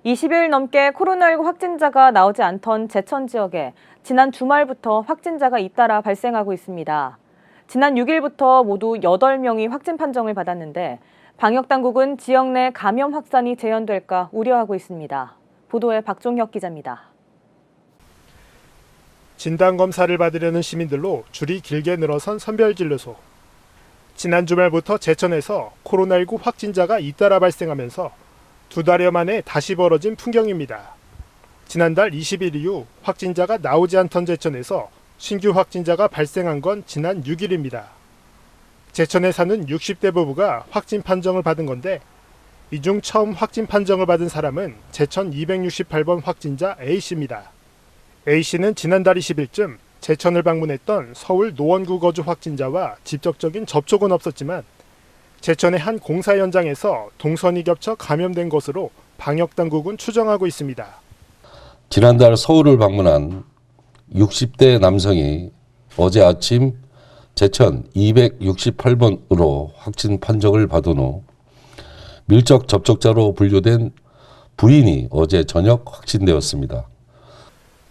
20일 넘게 코로나19 확진자가 나오지 않던 제천 지역에 지난 주말부터 확진자가 잇따라 발생하고 있습니다. 지난 6일부터 모두 8명이 확진 판정을 받았는데 방역당국은 지역 내 감염 확산이 재현될까 우려하고 있습니다. 보도에 박종혁 기자입니다. 진단검사를 받으려는 시민들로 줄이 길게 늘어선 선별진료소. 지난 주말부터 제천에서 코로나19 확진자가 잇따라 발생하면서 2달여 만에 다시 벌어진 풍경입니다. 지난달 20일 이후 확진자가 나오지 않던 제천에서 신규 확진자가 발생한 건 지난 6일입니다. 제천에 사는 60대 부부가 확진 판정을 받은 건데 이 중 처음 확진 판정을 받은 사람은 제천 268번 확진자 A씨입니다. A씨는 지난달 20일쯤 제천을 방문했던 서울 노원구 거주 확진자와 직접적인 접촉은 없었지만 제천의 한 공사 현장에서 동선이 겹쳐 감염된 것으로 방역당국은 추정하고 있습니다. 지난달 서울을 방문한 60대 남성이 어제 아침 제천 268번으로 확진 판정을 받은 후 밀접 접촉자로 분류된 부인이 어제 저녁 확진되었습니다.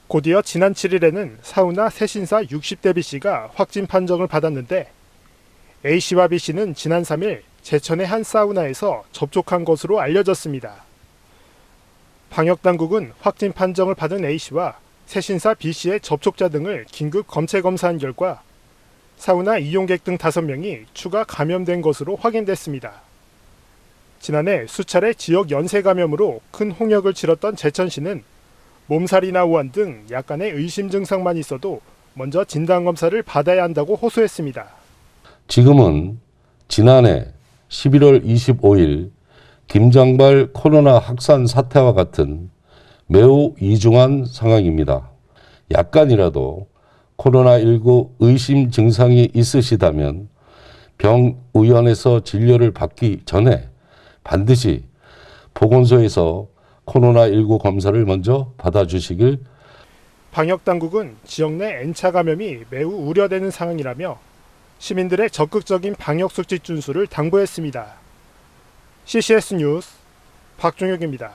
곧이어 지난 7일에는 사우나 세신사 60대 B씨가 확진 판정을 받았는데 A씨와 B씨는 지난 3일 제천의 한 사우나에서 접촉한 것으로 알려졌습니다. 방역당국은 확진 판정을 받은 A씨와 세신사 B씨의 접촉자 등을 긴급 검체 검사한 결과 사우나 이용객 등 5명이 추가 감염된 것으로 확인됐습니다. 지난해 수차례 지역 연쇄 감염으로 큰 홍역을 치렀던 제천시는 몸살이나 우한 등 약간의 의심 증상만 있어도 먼저 진단검사를 받아야 한다고 호소했습니다. 지금은 지난해 11월 25일 김장발 코로나 확산 사태와 같은 매우 이중한 상황입니다. 약간이라도 코로나19 의심 증상이 있으시다면 병의원에서 진료를 받기 전에 반드시 보건소에서 코로나19 검사를 먼저 받아주시길. 방역당국은 지역 내 N차 감염이 매우 우려되는 상황이라며 시민들의 적극적인 방역수칙 준수를 당부했습니다. CCS 뉴스 박종혁입니다.